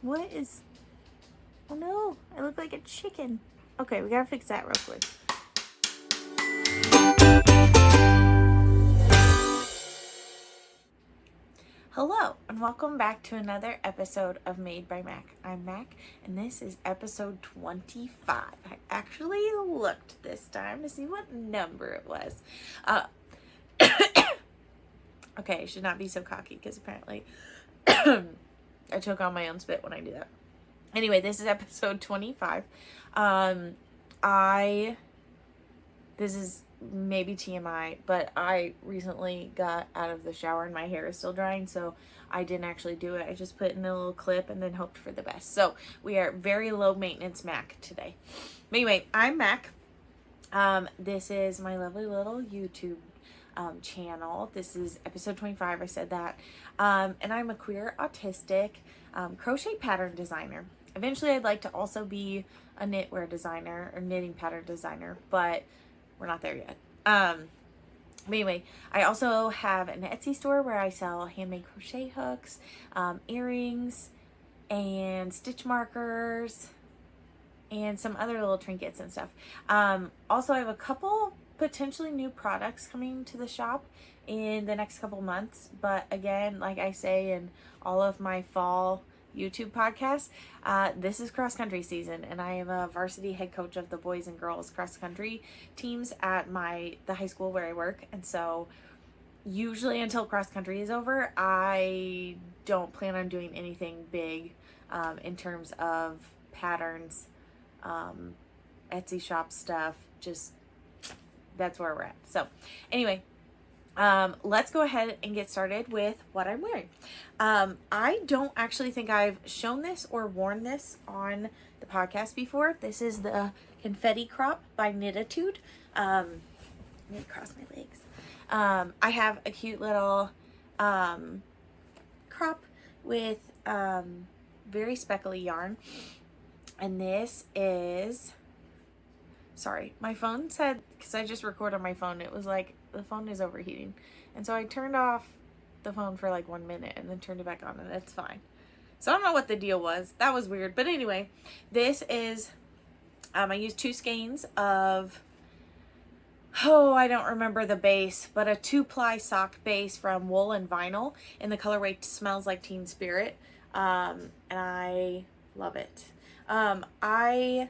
What is... Oh no, I look like a chicken. Okay, we gotta fix that real quick. Hello, and welcome back to another episode of Made by Mac. I'm Mac, and this is episode 25. I actually looked this time to see what number it was. Okay, I should not be so cocky, because apparently I choke on my own spit when I do that. Anyway, this is episode 25. This is maybe TMI, but I recently got out of the shower and my hair is still drying, so I didn't actually do it. I just put in a little clip and then hoped for the best. So we are very low maintenance Mac today. But anyway, I'm Mac. This is my lovely little YouTube channel. This is episode 25. I said that. And I'm a queer autistic crochet pattern designer. Eventually I'd like to also be a knitwear designer or knitting pattern designer, but we're not there yet. But anyway, I also have an Etsy store where I sell handmade crochet hooks, earrings, and stitch markers, and some other little trinkets and stuff. Also, I have a couple potentially new products coming to the shop in the next couple months. But again, like I say in all of my fall YouTube podcasts, this is cross country season, and I am a varsity head coach of the boys and girls cross country teams at the high school where I work. And so usually until cross country is over, I don't plan on doing anything big in terms of patterns, Etsy shop stuff. Just that's where we're at. So anyway, let's go ahead and get started with what I'm wearing. I don't actually think I've shown this or worn this on the podcast before. This is the Confetti Crop by Knititude. Let me cross my legs. I have a cute little crop with very speckly yarn. And this is... Sorry, my phone said, because I just record on my phone, it was like, the phone is overheating. And so I turned off the phone for like 1 minute and then turned it back on, and it's fine. So I don't know what the deal was. That was weird. But anyway, this is, I used 2 skeins of, I don't remember the base, but a 2-ply sock base from Wool and Vinyl in the colorway Smells Like Teen Spirit. And I love it. I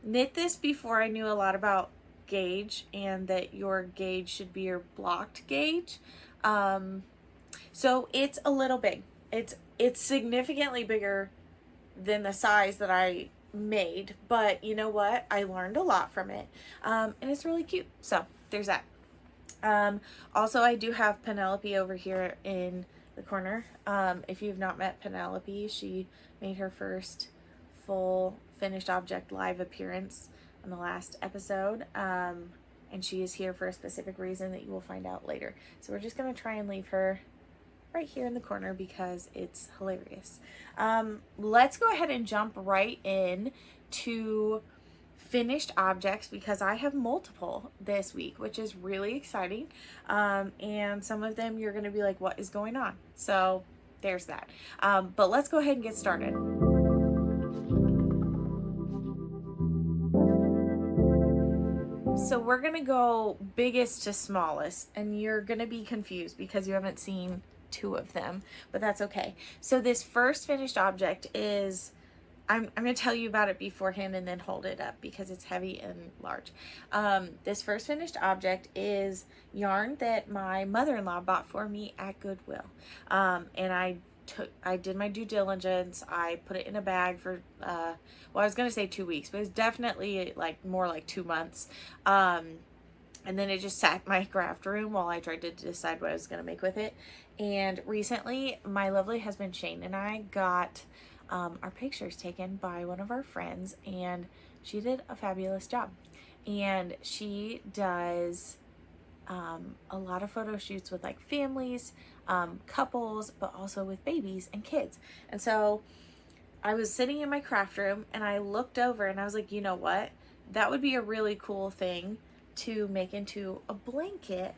knit this before I knew a lot about gauge and that your gauge should be your blocked gauge. So it's a little big. It's significantly bigger than the size that I made, but you know what? I learned a lot from it. And it's really cute. So there's that. Also, I do have Penelope over here in the corner. If you've not met Penelope, she made her first full finished object live appearance on the last episode, and she is here for a specific reason that you will find out later. So we're just going to try and leave her right here in the corner because it's hilarious. Let's go ahead and jump right in to finished objects because I have multiple this week, which is really exciting, and some of them you're going to be like, what is going on? So there's that. But let's go ahead and get started. So we're going to go biggest to smallest, and you're going to be confused because you haven't seen 2 of them, but that's okay. So this first finished object is, I'm going to tell you about it beforehand and then hold it up because it's heavy and large. This first finished object is yarn that my mother-in-law bought for me at Goodwill. And I did my due diligence. I put it in a bag for, well, I was going to say 2 weeks, but it's definitely like more like 2 months. And then it just sat in my craft room while I tried to decide what I was going to make with it. And recently, my lovely husband Shane and I got our pictures taken by one of our friends, and she did a fabulous job. And she does a lot of photo shoots with like families, couples, but also with babies and kids. And so I was sitting in my craft room and I looked over and I was like, you know what? That would be a really cool thing to make into a blanket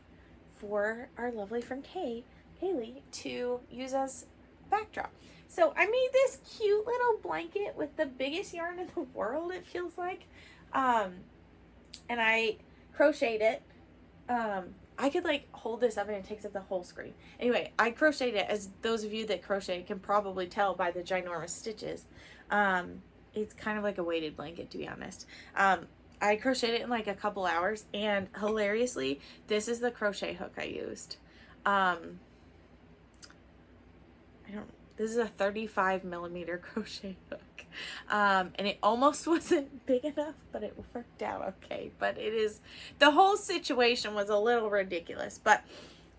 for our lovely friend Kaylee to use as backdrop. So I made this cute little blanket with the biggest yarn in the world, it feels like. And I crocheted it. I could like hold this up and it takes up the whole screen. Anyway, I crocheted it, as those of you that crochet can probably tell by the ginormous stitches. It's kind of like a weighted blanket, to be honest. I crocheted it in like a couple hours, and hilariously, this is the crochet hook I used. This is a 35mm crochet hook. And it almost wasn't big enough, but it worked out okay. But the whole situation was a little ridiculous. But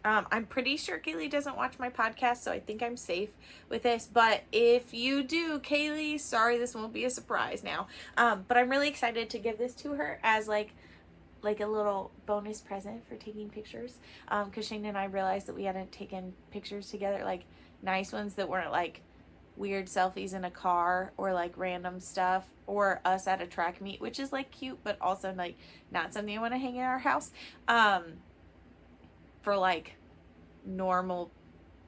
I'm pretty sure Kaylee doesn't watch my podcast, so I think I'm safe with this. But if you do, Kaylee, sorry, this won't be a surprise now. But I'm really excited to give this to her as like a little bonus present for taking pictures. Because Shane and I realized that we hadn't taken pictures together, like nice ones that weren't like weird selfies in a car or like random stuff, or us at a track meet, which is like cute, but also like not something I want to hang in our house. For like normal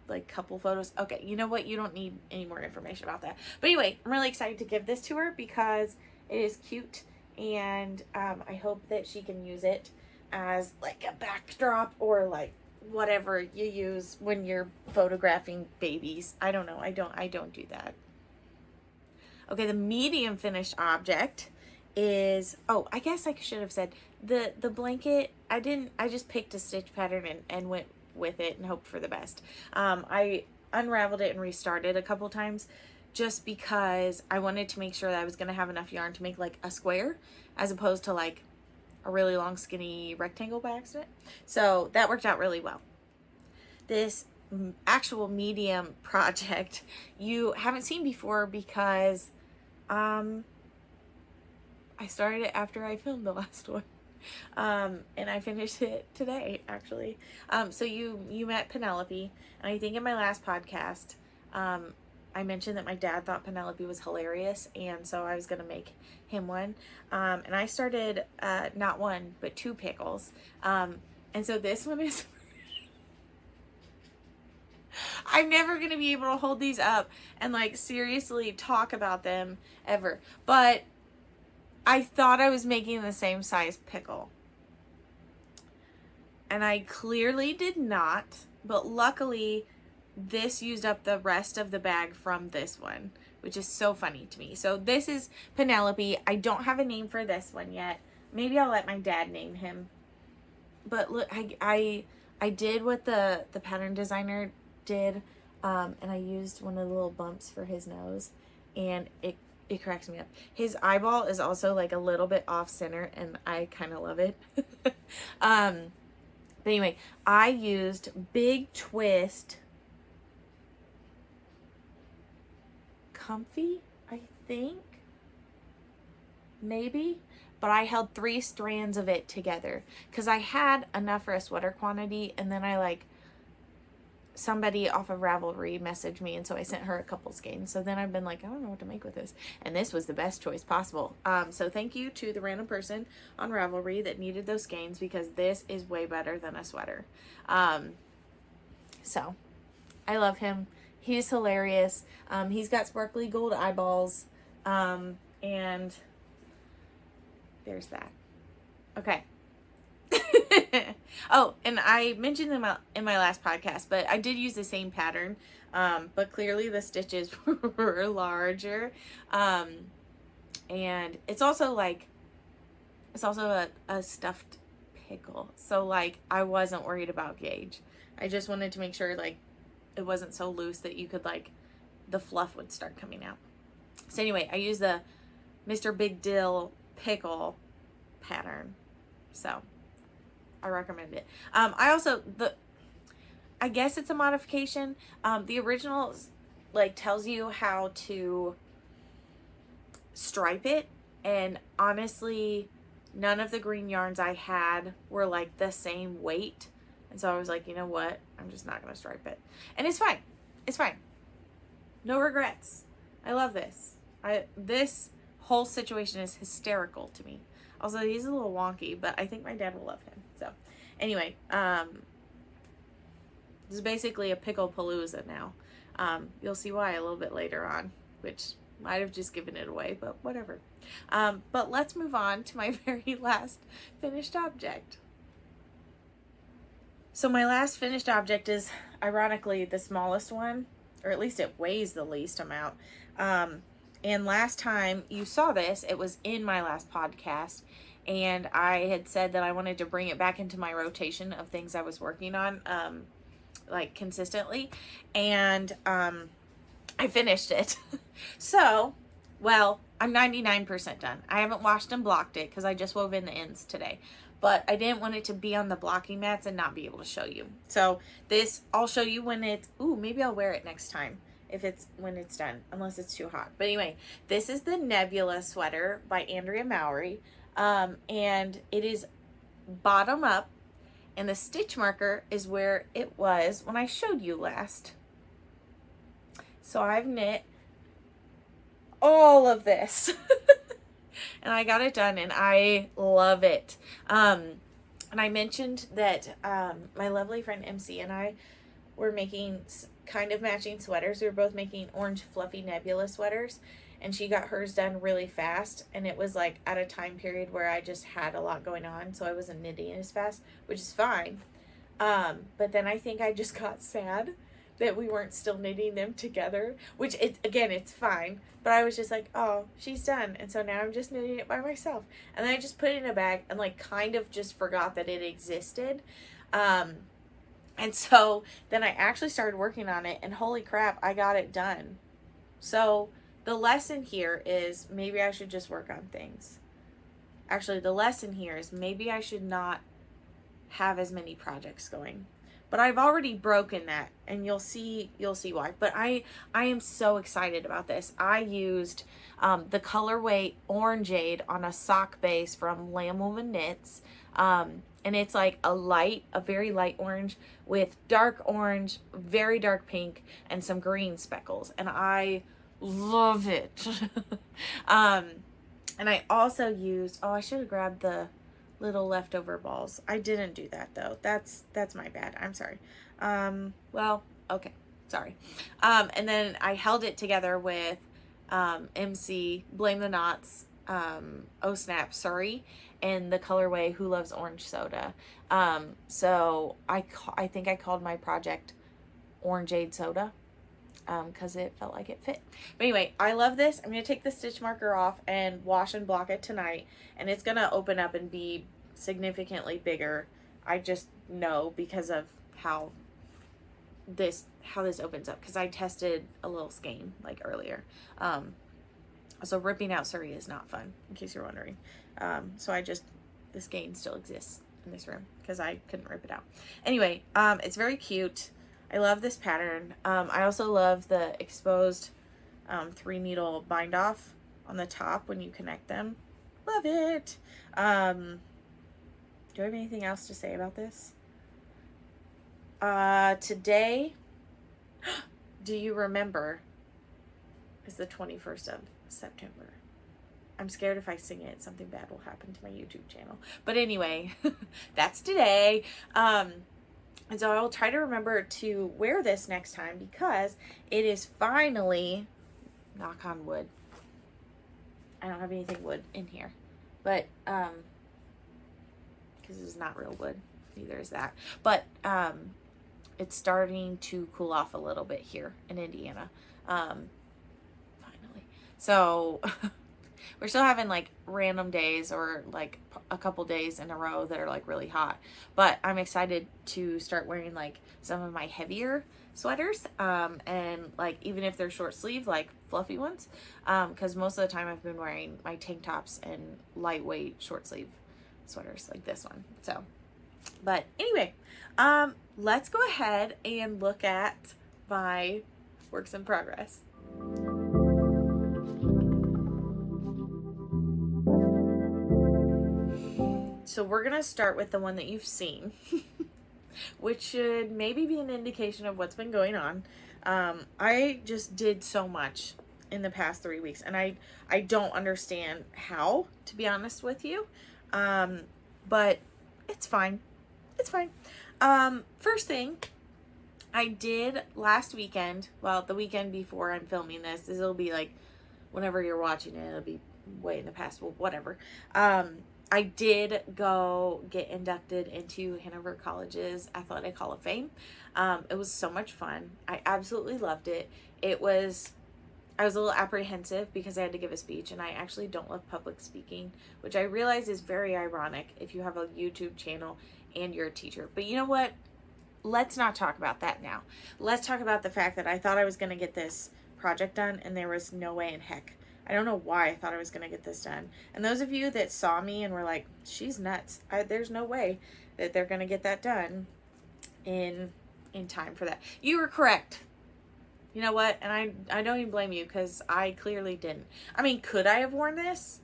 like couple photos. Okay, you know what? You don't need any more information about that. But anyway, I'm really excited to give this to her because it is cute, and I hope that she can use it as like a backdrop or like whatever you use when you're photographing babies. I don't know. I don't do that. Okay, the medium finished object is, oh, I guess I should have said the blanket. I just picked a stitch pattern and went with it and hoped for the best. I unraveled it and restarted a couple times just because I wanted to make sure that I was going to have enough yarn to make like a square as opposed to like a really long skinny rectangle by accident. So that worked out really well. This actual medium project you haven't seen before because I started it after I filmed the last one. And I finished it today, actually. So you met Penelope, and I think in my last podcast, I mentioned that my dad thought Penelope was hilarious, and so I was going to make him one. And I started, not one, but 2 pickles. And so this one is, I'm never going to be able to hold these up and like seriously talk about them ever. But I thought I was making the same size pickle. And I clearly did not, but luckily this used up the rest of the bag from this one, which is so funny to me. So this is Penelope. I don't have a name for this one yet. Maybe I'll let my dad name him. But look, I did what the pattern designer did, and I used one of the little bumps for his nose, and it cracks me up. His eyeball is also like a little bit off center, and I kind of love it. But anyway, I used Big Twist Comfy, I think, maybe, but I held 3 strands of it together because I had enough for a sweater quantity, and then I like, somebody off of Ravelry messaged me, and so I sent her a couple skeins. So then I've been like, I don't know what to make with this, and this was the best choice possible. So thank you to the random person on Ravelry that needed those skeins, because this is way better than a sweater. So I love him. He's hilarious. He's got sparkly gold eyeballs, and there's that. Okay. Oh, and I mentioned them in my last podcast, but I did use the same pattern, but clearly the stitches were larger, and it's also a stuffed pickle, so like I wasn't worried about gauge. I just wanted to make sure like it wasn't so loose that you could like the fluff would start coming out. So anyway, I used the Mr. Big Dill pickle pattern, so I recommend it. I guess it's a modification. The original like tells you how to stripe it, and honestly none of the green yarns I had were like the same weight, and so I was like, you know what, I'm just not gonna stripe it, and it's fine. It's fine. No regrets. I love this. This whole situation is hysterical to me. Also, he's a little wonky, but I think my dad will love him. So, anyway, this is basically a pickle Palooza now. You'll see why a little bit later on, which might have just given it away, but whatever. But let's move on to my very last finished object. So my last finished object is ironically the smallest one, or at least it weighs the least amount. And last time you saw this, it was in my last podcast, and I had said that I wanted to bring it back into my rotation of things I was working on, like consistently, and I finished it. So, well, I'm 99% done. I haven't washed and blocked it because I just wove in the ends today. But I didn't want it to be on the blocking mats and not be able to show you. So this, I'll show you when it's, ooh, maybe I'll wear it next time when it's done, unless it's too hot. But anyway, this is the Nebula sweater by Andrea Mowry. And it is bottom up, and the stitch marker is where it was when I showed you last. So I've knit all of this. And I got it done, and I love it. And I mentioned that my lovely friend MC and I were making kind of matching sweaters. We were both making orange fluffy Nebula sweaters, and she got hers done really fast, and it was like at a time period where I just had a lot going on, so I wasn't knitting as fast, which is fine. But then I think I just got sad that we weren't still knitting them together, which it's fine, but I was just like, oh, she's done, and so now I'm just knitting it by myself. And then I just put it in a bag and like kind of just forgot that it existed. And so then I actually started working on it, and holy crap, I got it done. So the lesson here is maybe I should just work on things. Actually, the lesson here is maybe I should not have as many projects going. But I've already broken that, and you'll see why. But I am so excited about this. I used the colorway Orangeade on a sock base from Lamb Woman Knits. And it's like a very light orange with dark orange, very dark pink, and some green speckles. And I love it. And I also used, I should have grabbed the little leftover balls. I didn't do that though. That's my bad. I'm sorry. Well, okay. Sorry. And then I held it together with MC BlameTheKnots, Oh Snap Suri, and the colorway Who Loves Orange Soda. So I think I called my project Orangeade Soda, because it felt like it fit. But anyway, I love this. I'm going to take the stitch marker off and wash and block it tonight, and it's going to open up and be significantly bigger. I just know because of how this opens up, because I tested a little skein like earlier. So ripping out Suri is not fun, in case you're wondering. So the skein still exists in this room because I couldn't rip it out. Anyway, it's very cute. I love this pattern. I also love the exposed 3 needle bind off on the top when you connect them. Love it. Do I have anything else to say about this? Today, do you remember, is the 21st of September. I'm scared if I sing it, something bad will happen to my YouTube channel. But anyway, that's today. And so I will try to remember to wear this next time, because it is finally, knock on wood, I don't have anything wood in here, but because it's not real wood, neither is that, but it's starting to cool off a little bit here in Indiana, finally. So we're still having like random days, or like a couple days in a row that are like really hot, but I'm excited to start wearing like some of my heavier sweaters, and like even if they're short sleeve, like fluffy ones, because most of the time I've been wearing my tank tops and lightweight short sleeve sweaters like this one. So, but anyway, let's go ahead and look at my works in progress. So we're going to start with the one that you've seen, which should maybe be an indication of what's been going on. I just did so much in the past 3 weeks, and I don't understand how, to be honest with you. But it's fine. It's fine. First thing, I did last weekend, well, the weekend before I'm filming this it'll be like, whenever you're watching it, it'll be way in the past, well, whatever. I did go get inducted into Hanover College's Athletic Hall of Fame. It was so much fun. I absolutely loved it. I was a little apprehensive because I had to give a speech, and I actually don't love public speaking, which I realize is very ironic if you have a YouTube channel and you're a teacher. But you know what? Let's not talk about that now. Let's talk about the fact that I thought I was going to get this project done, and there was no way in heck. I don't know why I thought I was going to get this done. And those of you that saw me and were like, she's nuts, there's no way that they're going to get that done in time for that. You were correct. You know what? And I don't even blame you, because I clearly didn't. I mean, could I have worn this?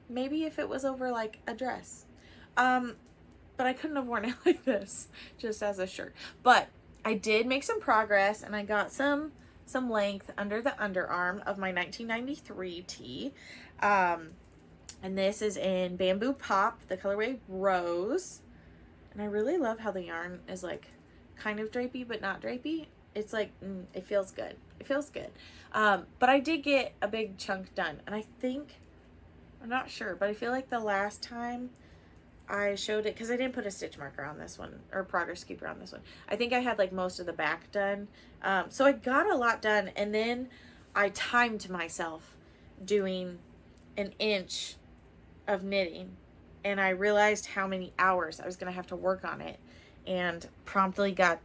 Maybe if it was over like a dress. But I couldn't have worn it like this, just as a shirt. But I did make some progress, and I got some length under the underarm of my 1993 tee. And this is in Bamboo Pop, the colorway Rose. And I really love how the yarn is like kind of drapey, but not drapey. It's like, it feels good. It feels good. But I did get a big chunk done. And I think, I'm not sure, but I feel like the last time I showed it, because I didn't put a stitch marker on this one, or progress keeper on this one. I think I had like most of the back done. So I got a lot done, and then I timed myself doing an inch of knitting, and I realized how many hours I was going to have to work on it, and promptly got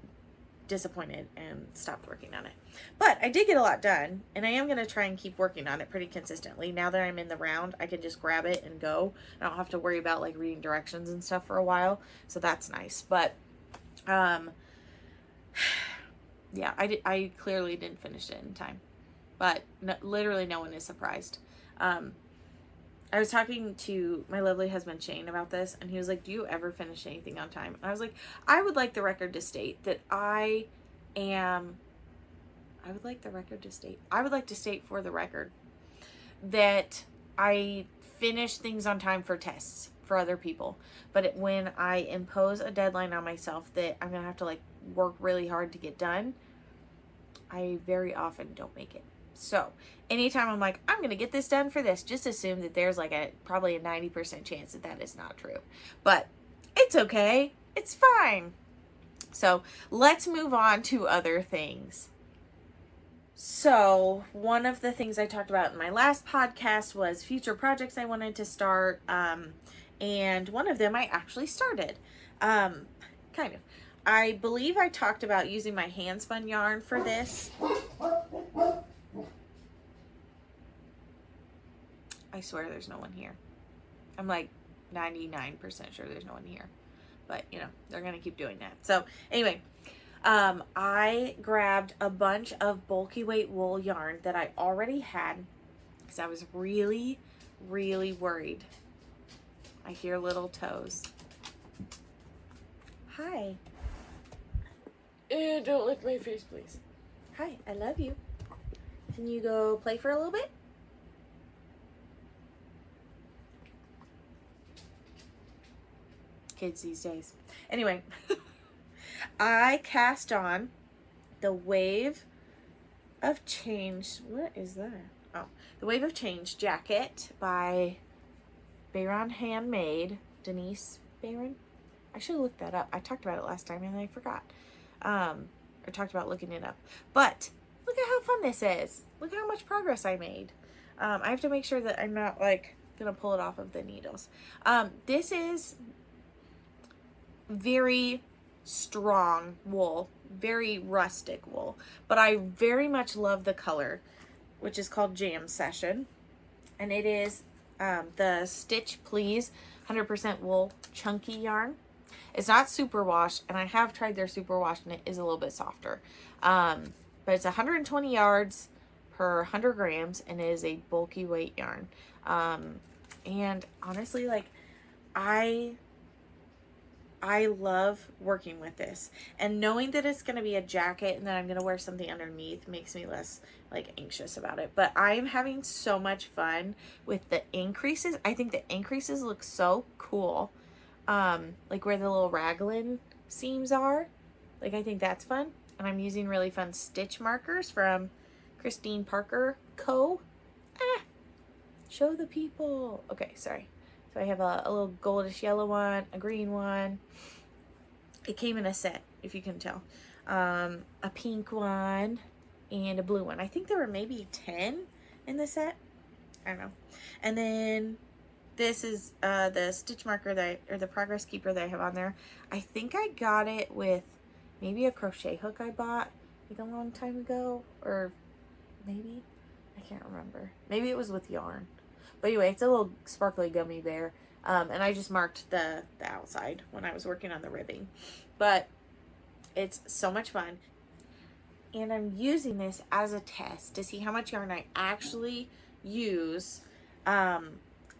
disappointed and stopped working on it. But I did get a lot done, and I am going to try and keep working on it pretty consistently. Now that I'm in the round, I can just grab it and go. I don't have to worry about like reading directions and stuff for a while, so that's nice. But yeah, I clearly didn't finish it in time, but literally no one is surprised. I was talking to my lovely husband Shane about this, and he was like, do you ever finish anything on time? And I was like, I would like the record to state that I would like to state for the record that I finish things on time for tests for other people. But when I impose a deadline on myself that I'm going to have to like work really hard to get done, I very often don't make it. So anytime I'm like, I'm going to get this done for this, just assume that there's like probably a 90% chance that that is not true. But it's okay. It's fine. So let's move on to other things. So one of the things I talked about in my last podcast was future projects I wanted to start. And one of them I actually started. Kind of. I believe I talked about using my hand spun yarn for this. I swear there's no one here. I'm like 99% sure there's no one here. But, you know, they're going to keep doing that. So, anyway, I grabbed a bunch of bulky weight wool yarn that I already had because I was really, really worried. I hear little toes. Hi. Don't lick my face, please. Hi, I love you. Can you go play for a little bit? Kids these days. Anyway, I cast on the Wave of Change. What is that? Oh, the Wave of Change jacket by Bayron Handmade. Denise Bayron? I should have looked that up. I talked about it last time and I forgot. Or talked about looking it up. But look at how fun this is. Look how much progress I made. I have to make sure that I'm not like gonna pull it off of the needles. This is very strong wool, very rustic wool, but I very much love the color, which is called Jam Session, and it is the Stitch Please 100% wool chunky yarn. It's not superwash, and I have tried their superwash, and it is a little bit softer, but it's 120 yards per 100 grams, and it is a bulky weight yarn. And honestly, like, I love working with this, and knowing that it's going to be a jacket and that I'm going to wear something underneath makes me less like anxious about it. But I'm having so much fun with the increases. I think the increases look so cool. Like where the little raglan seams are. Like, I think that's fun. and I'm using really fun stitch markers from Christine Parker Co. Show the people. Okay, sorry. So I have a little goldish yellow one, a green one. It came in a set, if you can tell. A pink one and a blue one. I think there were maybe 10 in the set. I don't know. And then this is the stitch marker or the progress keeper that I have on there. I think I got it with maybe a crochet hook I bought like a long time ago, or maybe, I can't remember. Maybe it was with yarn. But anyway, it's a little sparkly gummy bear. And I just marked the outside when I was working on the ribbing. But it's so much fun. And I'm using this as a test to see how much yarn I actually use,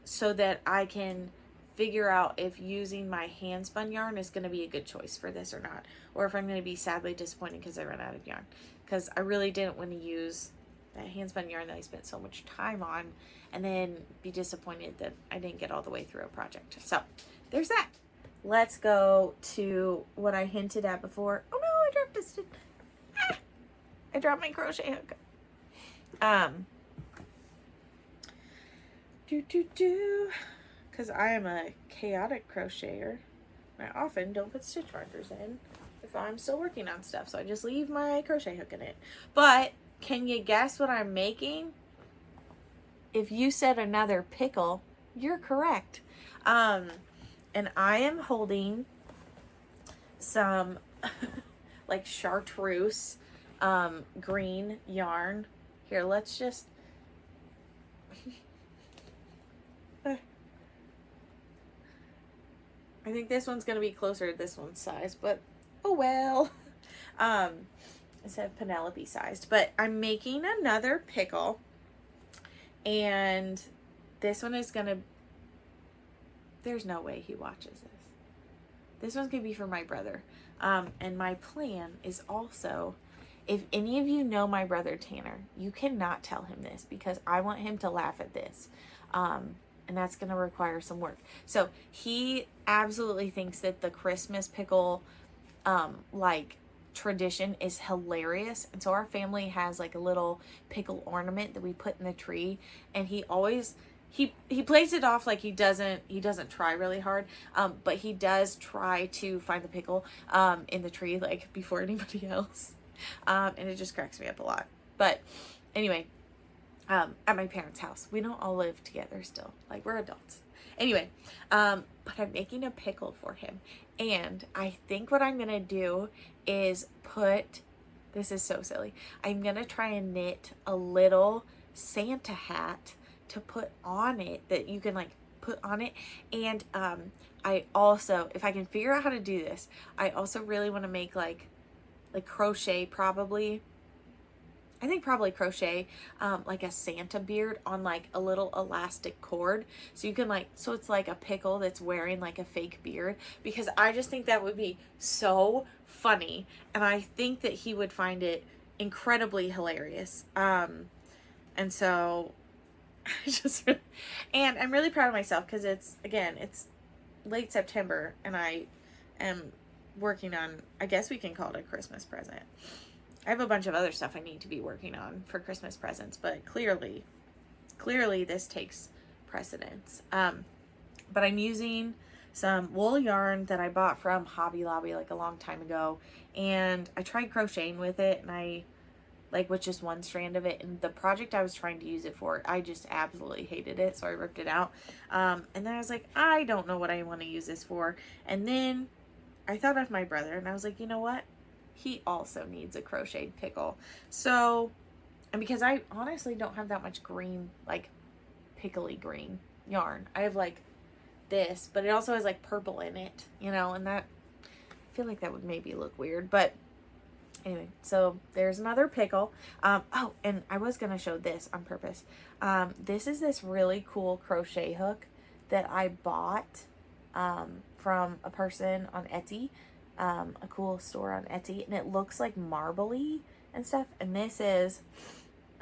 so that I can figure out if using my hand spun yarn is going to be a good choice for this or not. Or if I'm going to be sadly disappointed because I ran out of yarn. Because I really didn't want to use that hand spun yarn that I spent so much time on and then be disappointed that I didn't get all the way through a project. So there's that. Let's go to what I hinted at before. Oh no, I dropped this. I dropped my crochet hook. Because I am a chaotic crocheter. I often don't put stitch markers in if I'm still working on stuff, so I just leave my crochet hook in it. But can you guess what I'm making? If you said another pickle, you're correct. And I am holding some like chartreuse green yarn. Here, let's just I think this one's gonna be closer to this one's size, but oh well. Instead of Penelope sized. But I'm making another pickle, and this one is gonna, there's no way he watches this. This one's gonna be for my brother. And my plan is also, if any of you know my brother Tanner, you cannot tell him this because I want him to laugh at this. And that's going to require some work. So he absolutely thinks that the Christmas pickle, like tradition is hilarious. And so our family has like a little pickle ornament that we put in the tree. And he always, he plays it off like he doesn't try really hard. But he does try to find the pickle, in the tree, like before anybody else. And it just cracks me up a lot. But anyway, at my parents' house. We don't all live together still. Like, we're adults. Anyway, but I'm making a pickle for him. And I think what I'm going to do is put, this is so silly, I'm going to try and knit a little Santa hat to put on it that you can, like, put on it. And I also, if I can figure out how to do this, I also really want to make, like crochet probably. I think probably crochet like a Santa beard on like a little elastic cord, so you can like, so it's like a pickle that's wearing like a fake beard, because I just think that would be so funny, and I think that he would find it incredibly hilarious. And so I just, and I'm really proud of myself because it's late September and I am working on, I guess we can call it a Christmas present. I have a bunch of other stuff I need to be working on for Christmas presents, but clearly this takes precedence. But I'm using some wool yarn that I bought from Hobby Lobby like a long time ago, and I tried crocheting with it, and I like with just one strand of it, and the project I was trying to use it for, I just absolutely hated it, so I ripped it out. And then I was like, I don't know what I want to use this for, and then I thought of my brother, and I was like, you know what? He also needs a crocheted pickle. So, and because I honestly don't have that much green, like pickly green yarn. I have like this, but it also has like purple in it, you know, and that, I feel like that would maybe look weird, but anyway, so there's another pickle. Oh, and I was going to show this on purpose. This is this really cool crochet hook that I bought, from a person on Etsy. A cool store on Etsy, and it looks like marbly and stuff, and this is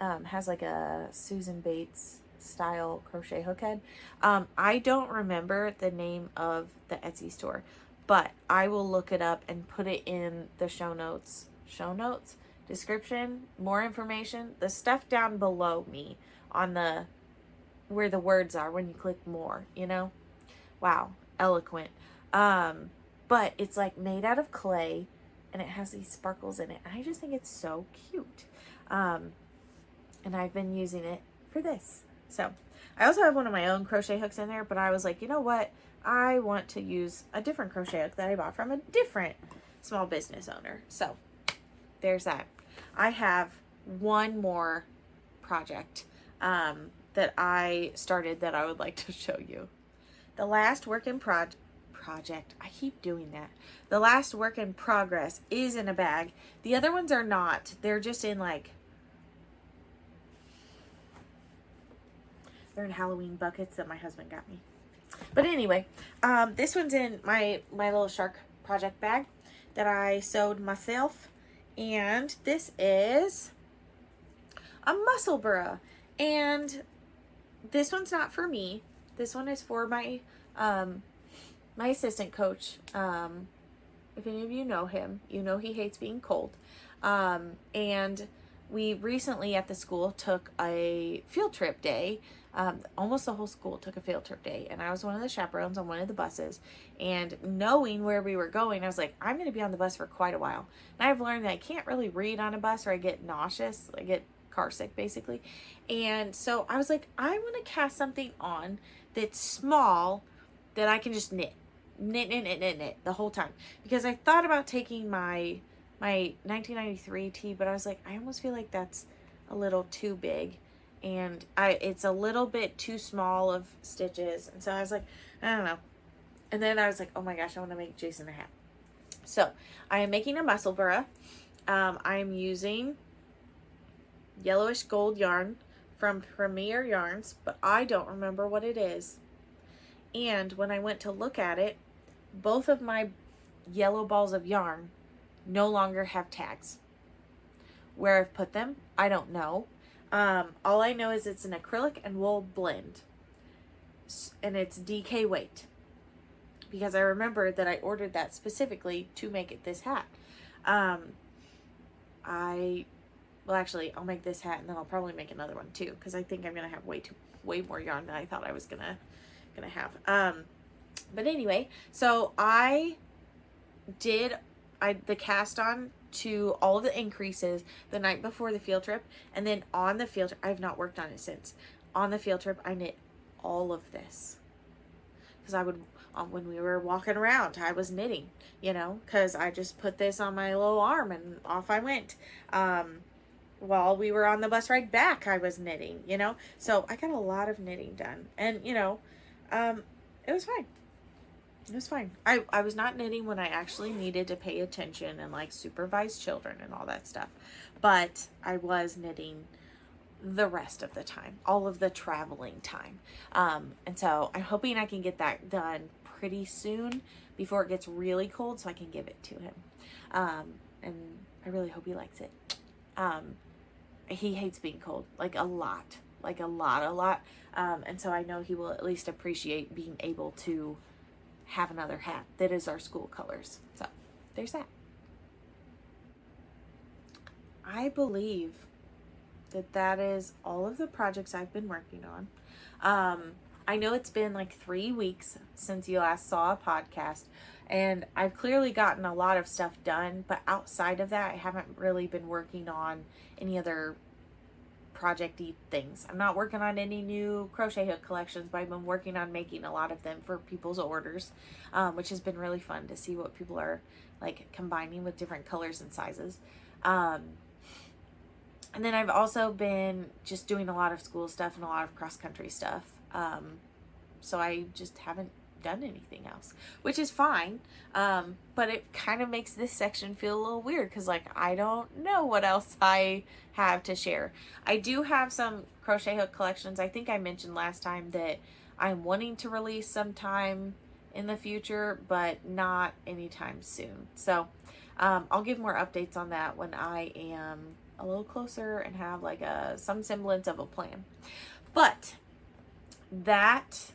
has like a Susan Bates style crochet hook head. I don't remember the name of the Etsy store, but I will look it up and put it in the show notes show notes, description, more information, the stuff down below me on the where the words are when you click more, you know? Wow, eloquent. But it's like made out of clay and it has these sparkles in it. I just think it's so cute. And I've been using it for this. So I also have one of my own crochet hooks in there, but I was like, you know what? I want to use a different crochet hook that I bought from a different small business owner. So there's that. I have one more project that I started that I would like to show you. The last work in project, I keep doing that. The last work in progress is in a bag. The other ones are not. They're just in like, they're in Halloween buckets that my husband got me. But anyway, this one's in my little shark project bag that I sewed myself. And this is a muscle burra. And this one's not for me. This one is for my my assistant coach. If any of you know him, you know he hates being cold. And we recently at the school took a field trip day. Almost the whole school took a field trip day, and I was one of the chaperones on one of the buses. And knowing where we were going, I was like, I'm going to be on the bus for quite a while. And I've learned that I can't really read on a bus, or I get nauseous. I get car sick basically. And so I was like, I want to cast something on that's small that I can just knit the whole time, because I thought about taking my 1993 tee, but I was like, I almost feel like that's a little too big, and it's a little bit too small of stitches. And so I was like, I don't know. And then I was like, oh my gosh, I want to make Jason a hat. So I am making a muscle burra. I am using yellowish gold yarn from Premier Yarns, but I don't remember what it is. And when I went to look at it, both of my yellow balls of yarn no longer have tags. Where I've put them, I don't know. All I know is it's an acrylic and wool blend, and it's DK weight, because I remembered that I ordered that specifically to make it this hat. Well, actually, I'll make this hat, and then I'll probably make another one too, because I think I'm gonna have way more yarn than I thought I was gonna have. But anyway, so I did the cast on to all of the increases the night before the field trip, and then on the field trip, I've not worked on it since. On the field trip, I knit all of this, because I would, when we were walking around, I was knitting, you know, because I just put this on my little arm and off I went. While we were on the bus ride back, I was knitting, you know, so I got a lot of knitting done, and you know, it was fine. It was fine. I was not knitting when I actually needed to pay attention and like supervise children and all that stuff, but I was knitting the rest of the time, all of the traveling time. And so I'm hoping I can get that done pretty soon before it gets really cold, so I can give it to him. And I really hope he likes it. He hates being cold, like a lot. And so I know he will at least appreciate being able to have another hat that is our school colors. So there's that. I believe that is all of the projects I've been working on. I know it's been like 3 weeks since you last saw a podcast, and I've clearly gotten a lot of stuff done, but outside of that, I haven't really been working on any other project-y things. I'm not working on any new crochet hook collections, but I've been working on making a lot of them for people's orders, which has been really fun to see what people are like combining with different colors and sizes. And then I've also been just doing a lot of school stuff and a lot of cross-country stuff. So I just haven't done anything else, which is fine. But it kind of makes this section feel a little weird, because like I don't know what else I have to share. I do have some crochet hook collections. I think I mentioned last time that I'm wanting to release sometime in the future, but not anytime soon. So I'll give more updates on that when I am a little closer and have like some semblance of a plan. But that,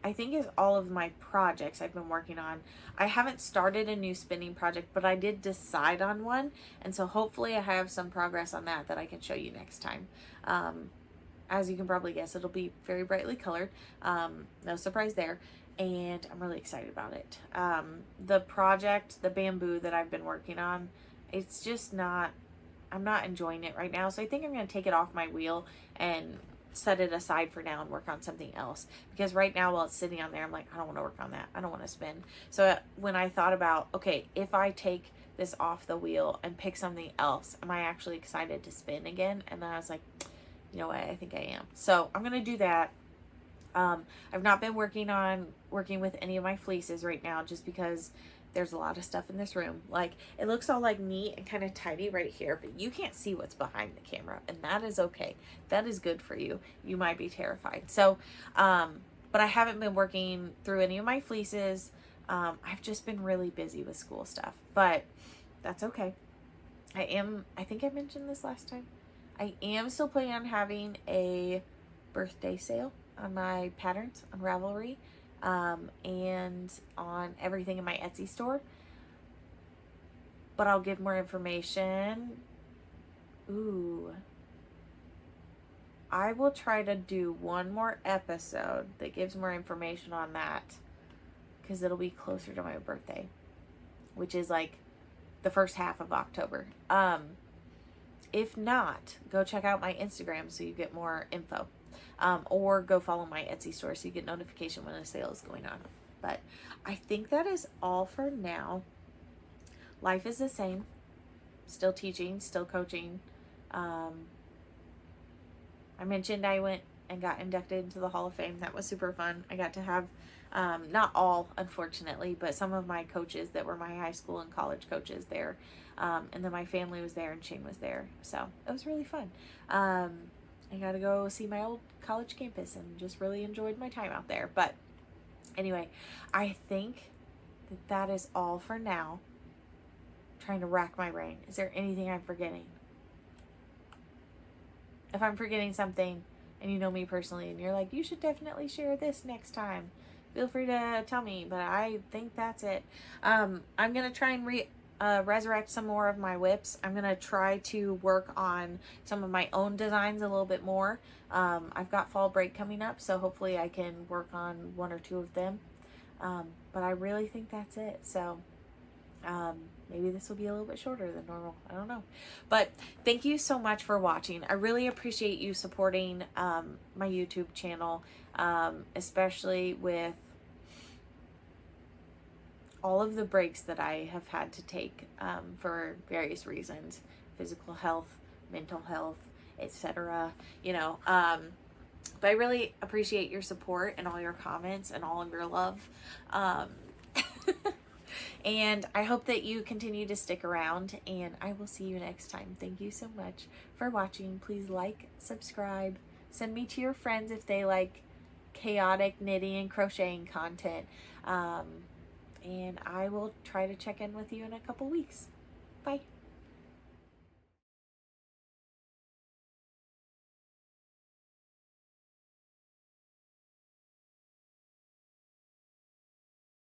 I I think is all of my projects I've been working on. I haven't started a new spinning project, but I did decide on one, and so hopefully I have some progress on that I can show you next time. As you can probably guess, it'll be very brightly colored. No surprise there. And I'm really excited about it. The project, the bamboo that I've been working on, it's just not, I'm not enjoying it right now. So I think I'm going to take it off my wheel and set it aside for now and work on something else. Because right now while it's sitting on there, I'm like, I don't want to work on that. I don't want to spin. So when I thought about, okay, if I take this off the wheel and pick something else, am I actually excited to spin again? And then I was like, you know what, I think I am. So I'm going to do that. I've not been working with any of my fleeces right now just because there's a lot of stuff in this room. Like, it looks all like neat and kind of tidy right here, but you can't see what's behind the camera, and that is okay. That is good for you. You might be terrified. So, but I haven't been working through any of my fleeces. I've just been really busy with school stuff, but that's okay. I think I mentioned this last time. I am still planning on having a birthday sale on my patterns on Ravelry, and on everything in my Etsy store, but I'll give more information. I will try to do one more episode that gives more information on that, because it'll be closer to my birthday, which is like the first half of October. If not, go check out my Instagram so you get more info. Or go follow my Etsy store so you get notification when a sale is going on. But I think that is all for now. Life is the same. Still teaching, still coaching. I mentioned I went and got inducted into the Hall of Fame. That was super fun. I got to have, not all, unfortunately, but some of my coaches that were my high school and college coaches there. And then my family was there and Shane was there. So it was really fun. I got to go see my old college campus and just really enjoyed my time out there. But anyway, I think that is all for now. I'm trying to rack my brain. Is there anything I'm forgetting? If I'm forgetting something and you know me personally and you're like, you should definitely share this next time, feel free to tell me. But I think that's it. I'm going to try and resurrect some more of my whips. I'm gonna try to work on some of my own designs a little bit more. I've got fall break coming up, so hopefully I can work on one or two of them. But I really think that's it. So maybe this will be a little bit shorter than normal. I don't know. But thank you so much for watching. I really appreciate you supporting my YouTube channel, especially with all of the breaks that I have had to take for various reasons, physical health, mental health, etc. You know, but I really appreciate your support and all your comments and all of your love. And I hope that you continue to stick around, and I will see you next time. Thank you so much for watching. Please like, subscribe, send me to your friends if they like chaotic knitting and crocheting content. And I will try to check in with you in a couple weeks. Bye.